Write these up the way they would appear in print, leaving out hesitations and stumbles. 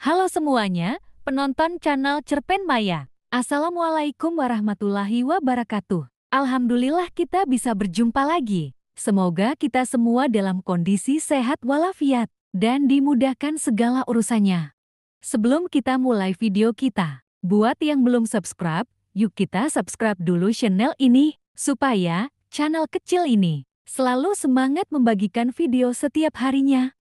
Halo semuanya, penonton channel Cerpen Maya. Assalamualaikum warahmatullahi wabarakatuh. Alhamdulillah kita bisa berjumpa lagi. Semoga kita semua dalam kondisi sehat walafiat dan dimudahkan segala urusannya. Sebelum kita mulai video kita, buat yang belum subscribe, yuk kita subscribe dulu channel ini, supaya channel kecil ini selalu semangat membagikan video setiap harinya.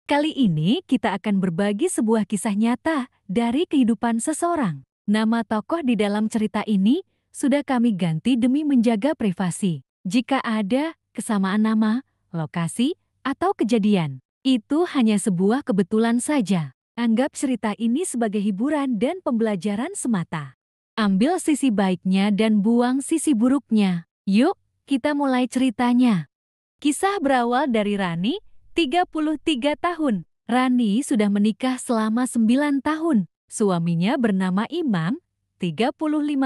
Kali ini kita akan berbagi sebuah kisah nyata dari kehidupan seseorang. Nama tokoh di dalam cerita ini sudah kami ganti demi menjaga privasi. Jika ada kesamaan nama, lokasi, atau kejadian, itu hanya sebuah kebetulan saja. Anggap cerita ini sebagai hiburan dan pembelajaran semata. Ambil sisi baiknya dan buang sisi buruknya. Yuk, kita mulai ceritanya. Kisah berawal dari Rani, 33 tahun. Rani sudah menikah selama 9 tahun. Suaminya bernama Imam, 35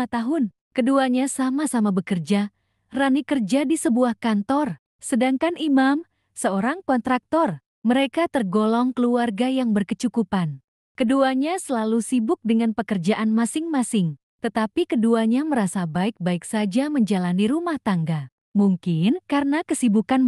tahun. Keduanya sama-sama bekerja. Rani kerja di sebuah kantor, sedangkan Imam seorang kontraktor. Mereka tergolong keluarga yang berkecukupan. Keduanya selalu sibuk dengan pekerjaan masing-masing, tetapi keduanya merasa baik-baik saja menjalani rumah tangga. Mungkin karena kesibukan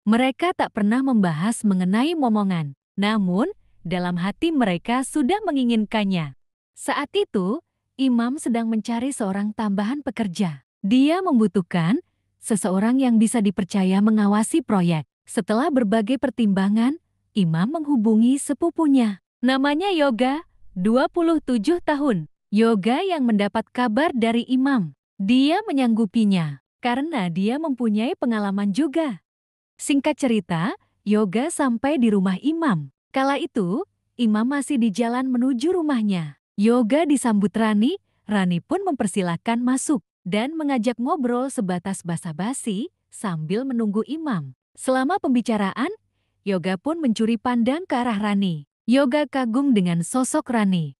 mereka tak pernah membahas mengenai momongan. Namun, dalam hati mereka sudah menginginkannya. Saat itu, Imam sedang mencari seorang tambahan pekerja. Dia membutuhkan seseorang yang bisa dipercaya mengawasi proyek. Setelah berbagai pertimbangan, Imam menghubungi sepupunya. Namanya Yoga, 27 tahun. Yoga yang mendapat kabar dari Imam. Dia menyanggupinya karena dia mempunyai pengalaman juga. Singkat cerita, Yoga sampai di rumah Imam. Kala itu, Imam masih di jalan menuju rumahnya. Yoga disambut Rani, Rani pun mempersilahkan masuk dan mengajak ngobrol sebatas basa-basi sambil menunggu Imam. Selama pembicaraan, Yoga pun mencuri pandang ke arah Rani. Yoga kagum dengan sosok Rani.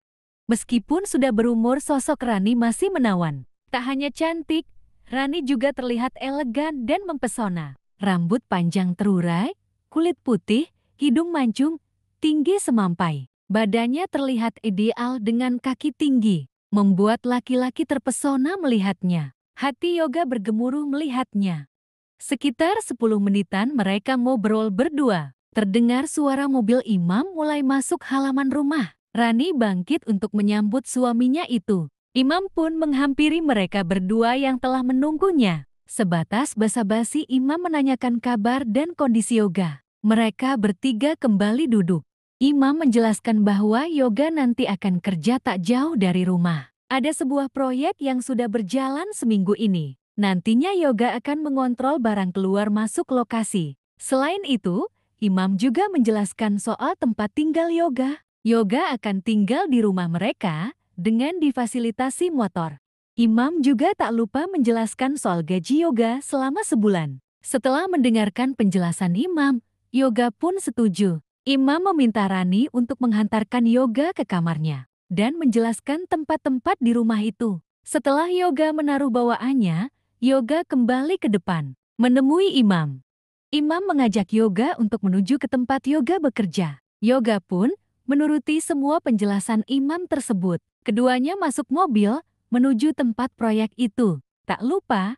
Meskipun sudah berumur, sosok Rani masih menawan. Tak hanya cantik, Rani juga terlihat elegan dan mempesona. Rambut panjang terurai, kulit putih, hidung mancung, tinggi semampai. Badannya terlihat ideal dengan kaki tinggi, membuat laki-laki terpesona melihatnya. Hati Yoga bergemuruh melihatnya. Sekitar 10 menitan mereka ngobrol berdua. Terdengar suara mobil Imam mulai masuk halaman rumah. Rani bangkit untuk menyambut suaminya itu. Imam pun menghampiri mereka berdua yang telah menunggunya. Sebatas basa-basi Imam menanyakan kabar dan kondisi Yoga. Mereka bertiga kembali duduk. Imam menjelaskan bahwa Yoga nanti akan kerja tak jauh dari rumah. Ada sebuah proyek yang sudah berjalan seminggu ini. Nantinya Yoga akan mengontrol barang keluar masuk lokasi. Selain itu, Imam juga menjelaskan soal tempat tinggal Yoga. Yoga akan tinggal di rumah mereka dengan difasilitasi motor. Imam juga tak lupa menjelaskan soal gaji Yoga selama sebulan. Setelah mendengarkan penjelasan Imam, Yoga pun setuju. Imam meminta Rani untuk menghantarkan Yoga ke kamarnya dan menjelaskan tempat-tempat di rumah itu. Setelah Yoga menaruh bawaannya, Yoga kembali ke depan, menemui Imam. Imam mengajak Yoga untuk menuju ke tempat Yoga bekerja. Yoga pun menuruti semua penjelasan Imam tersebut. Keduanya masuk mobil menuju tempat proyek itu. Tak lupa,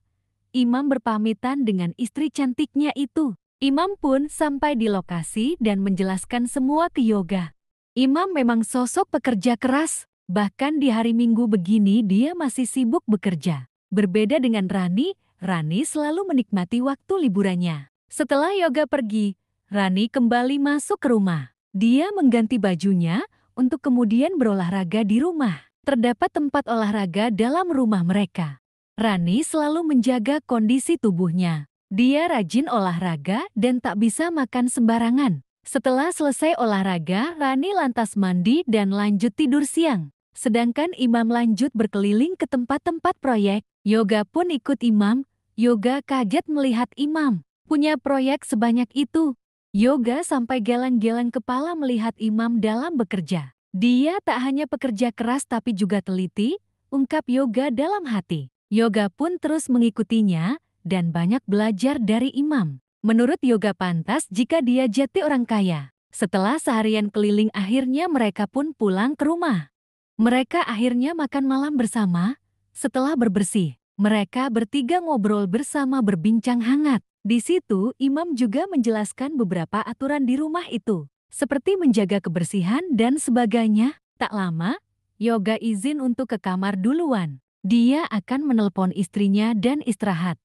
Imam berpamitan dengan istri cantiknya itu. Imam pun sampai di lokasi dan menjelaskan semua ke Yoga. Imam memang sosok pekerja keras, bahkan di hari Minggu begini dia masih sibuk bekerja. Berbeda dengan Rani, Rani selalu menikmati waktu liburannya. Setelah Yoga pergi, Rani kembali masuk ke rumah. Dia mengganti bajunya untuk kemudian berolahraga di rumah. Terdapat tempat olahraga dalam rumah mereka. Rani selalu menjaga kondisi tubuhnya. Dia rajin olahraga dan tak bisa makan sembarangan. Setelah selesai olahraga, Rani lantas mandi dan lanjut tidur siang. Sedangkan Imam lanjut berkeliling ke tempat-tempat proyek. Yoga pun ikut Imam. Yoga kaget melihat Imam punya proyek sebanyak itu. Yoga sampai geleng-geleng kepala melihat Imam dalam bekerja. Dia tak hanya pekerja keras tapi juga teliti, ungkap Yoga dalam hati. Yoga pun terus mengikutinya dan banyak belajar dari Imam. Menurut Yoga pantas jika dia jati orang kaya. Setelah seharian keliling akhirnya mereka pun pulang ke rumah. Mereka akhirnya makan malam bersama. Setelah berbersih, mereka bertiga ngobrol bersama berbincang hangat. Di situ, imam juga menjelaskan beberapa aturan di rumah itu, seperti menjaga kebersihan dan sebagainya. Tak lama, Yoga izin untuk ke kamar duluan. Dia akan menelpon istrinya dan istirahat.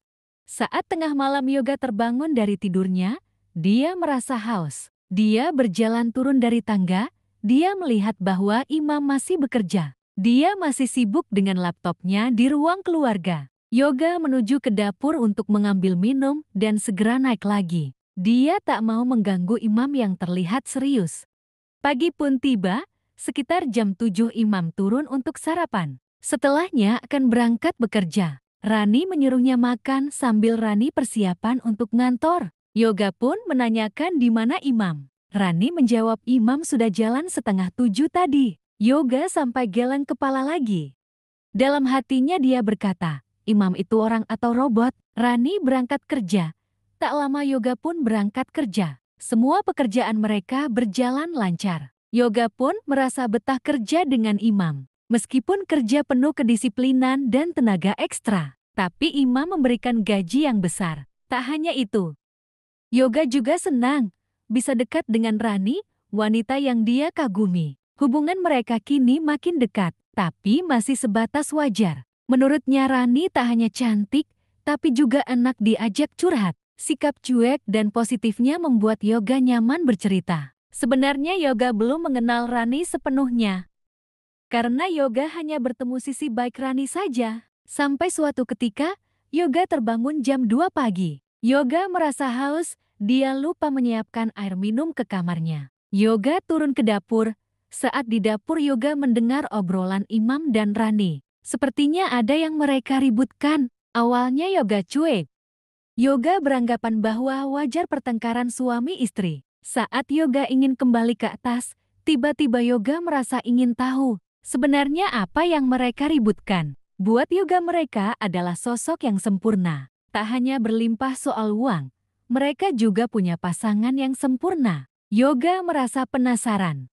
Saat tengah malam Yoga terbangun dari tidurnya, dia merasa haus. Dia berjalan turun dari tangga. Dia melihat bahwa imam masih bekerja. Dia masih sibuk dengan laptopnya di ruang keluarga. Yoga menuju ke dapur untuk mengambil minum dan segera naik lagi. Dia tak mau mengganggu imam yang terlihat serius. Pagi pun tiba, sekitar jam 7 imam turun untuk sarapan. Setelahnya akan berangkat bekerja. Rani menyuruhnya makan sambil Rani persiapan untuk ngantor. Yoga pun menanyakan di mana imam. Rani menjawab imam sudah jalan setengah 7 tadi. Yoga sampai geleng kepala lagi. Dalam hatinya dia berkata, imam itu orang atau robot? Rani berangkat kerja. Tak lama Yoga pun berangkat kerja. Semua pekerjaan mereka berjalan lancar. Yoga pun merasa betah kerja dengan imam. Meskipun kerja penuh kedisiplinan dan tenaga ekstra, tapi imam memberikan gaji yang besar. Tak hanya itu, Yoga juga senang bisa dekat dengan Rani, wanita yang dia kagumi. Hubungan mereka kini makin dekat, tapi masih sebatas wajar. Menurutnya Rani tak hanya cantik, tapi juga enak diajak curhat. Sikap cuek dan positifnya membuat Yoga nyaman bercerita. Sebenarnya Yoga belum mengenal Rani sepenuhnya. Karena Yoga hanya bertemu sisi baik Rani saja. Sampai suatu ketika, Yoga terbangun jam 2 pagi. Yoga merasa haus, dia lupa menyiapkan air minum ke kamarnya. Yoga turun ke dapur. Saat di dapur Yoga mendengar obrolan Imam dan Rani. Sepertinya ada yang mereka ributkan. Awalnya Yoga cuek. Yoga beranggapan bahwa wajar pertengkaran suami istri. Saat Yoga ingin kembali ke atas, tiba-tiba Yoga merasa ingin tahu sebenarnya apa yang mereka ributkan. Buat Yoga mereka adalah sosok yang sempurna. Tak hanya berlimpah soal uang, mereka juga punya pasangan yang sempurna. Yoga merasa penasaran.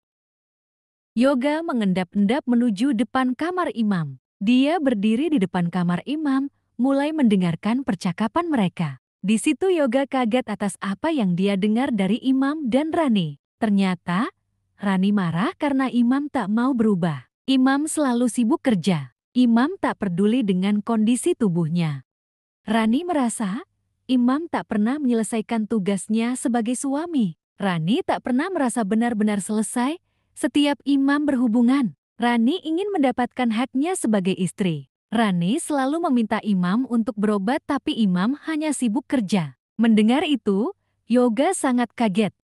Yoga mengendap-endap menuju depan kamar imam. Dia berdiri di depan kamar imam, mulai mendengarkan percakapan mereka. Di situ Yoga kaget atas apa yang dia dengar dari imam dan Rani. Ternyata, Rani marah karena imam tak mau berubah. Imam selalu sibuk kerja. Imam tak peduli dengan kondisi tubuhnya. Rani merasa, imam tak pernah menyelesaikan tugasnya sebagai suami. Rani tak pernah merasa benar-benar selesai setiap imam berhubungan. Rani ingin mendapatkan haknya sebagai istri. Rani selalu meminta imam untuk berobat tapi imam hanya sibuk kerja. Mendengar itu, Yoga sangat kaget.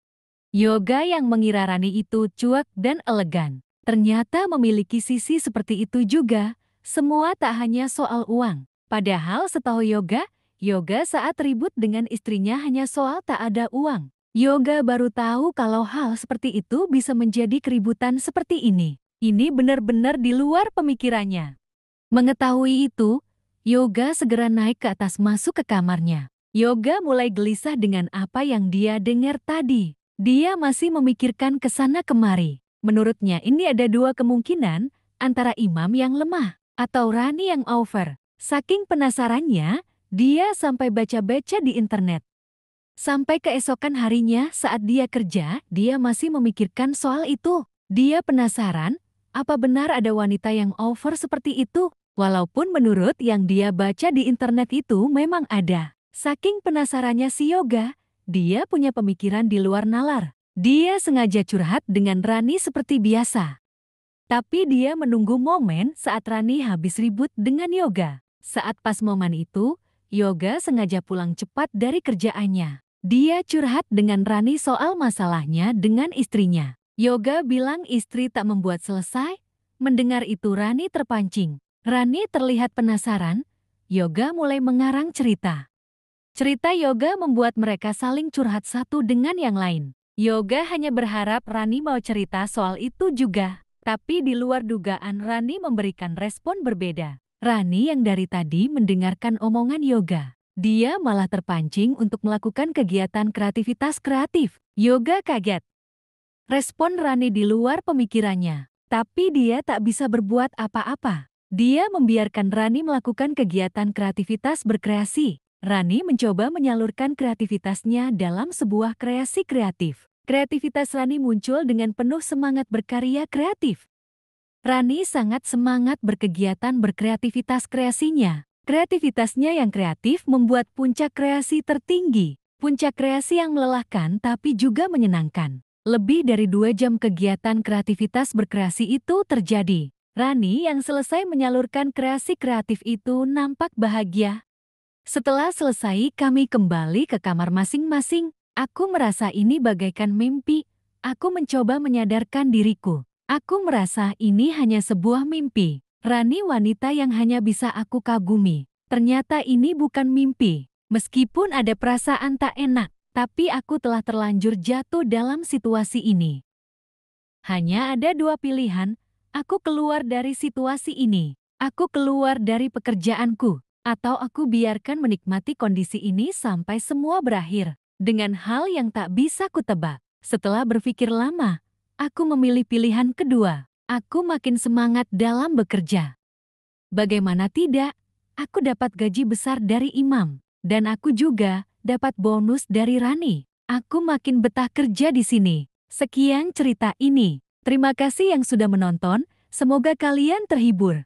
Yoga yang mengira Rani itu cuek dan elegan, ternyata memiliki sisi seperti itu juga. Semua tak hanya soal uang. Padahal setahu Yoga, Yoga saat ribut dengan istrinya hanya soal tak ada uang. Yoga baru tahu kalau hal seperti itu bisa menjadi keributan seperti ini. Ini benar-benar di luar pemikirannya. Mengetahui itu, Yoga segera naik ke atas masuk ke kamarnya. Yoga mulai gelisah dengan apa yang dia dengar tadi. Dia masih memikirkan ke sana kemari. Menurutnya ini ada dua kemungkinan, antara imam yang lemah atau Rani yang over. Saking penasarannya, dia sampai baca-baca di internet. Sampai keesokan harinya saat dia kerja, dia masih memikirkan soal itu. Dia penasaran, apa benar ada wanita yang over seperti itu? Walaupun menurut yang dia baca di internet itu memang ada. Saking penasarannya si Yoga, dia punya pemikiran di luar nalar. Dia sengaja curhat dengan Rani seperti biasa. Tapi dia menunggu momen saat Rani habis ribut dengan Yoga. Saat pas momen itu, Yoga sengaja pulang cepat dari kerjaannya. Dia curhat dengan Rani soal masalahnya dengan istrinya. Yoga bilang istri tak membuat selesai. Mendengar itu Rani terpancing. Rani terlihat penasaran. Yoga mulai mengarang cerita. Cerita Yoga membuat mereka saling curhat satu dengan yang lain. Yoga hanya berharap Rani mau cerita soal itu juga. Tapi di luar dugaan Rani memberikan respon berbeda. Rani yang dari tadi mendengarkan omongan Yoga. Dia malah terpancing untuk melakukan kegiatan kreativitas kreatif. Yoga kaget. Respon Rani di luar pemikirannya. Tapi dia tak bisa berbuat apa-apa. Dia membiarkan Rani melakukan kegiatan kreativitas berkreasi. Rani mencoba menyalurkan kreativitasnya dalam sebuah kreasi kreatif. Kreativitas Rani muncul dengan penuh semangat berkarya kreatif. Rani sangat semangat berkegiatan berkreativitas kreasinya. Kreativitasnya yang kreatif membuat puncak kreasi tertinggi. Puncak kreasi yang melelahkan tapi juga menyenangkan. Lebih dari 2 jam kegiatan kreativitas berkreasi itu terjadi. Rani yang selesai menyalurkan kreasi kreatif itu nampak bahagia. Setelah selesai, kami kembali ke kamar masing-masing. Aku merasa ini bagaikan mimpi. Aku mencoba menyadarkan diriku. Aku merasa ini hanya sebuah mimpi. Rani wanita yang hanya bisa aku kagumi. Ternyata ini bukan mimpi. Meskipun ada perasaan tak enak, tapi aku telah terlanjur jatuh dalam situasi ini. Hanya ada 2 pilihan. Aku keluar dari situasi ini. Aku keluar dari pekerjaanku. Atau aku biarkan menikmati kondisi ini sampai semua berakhir. Dengan hal yang tak bisa kutebak. Setelah berpikir lama, aku memilih pilihan kedua. Aku makin semangat dalam bekerja. Bagaimana tidak? Aku dapat gaji besar dari imam. Dan aku juga dapat bonus dari Rani. Aku makin betah kerja di sini. Sekian cerita ini. Terima kasih yang sudah menonton. Semoga kalian terhibur.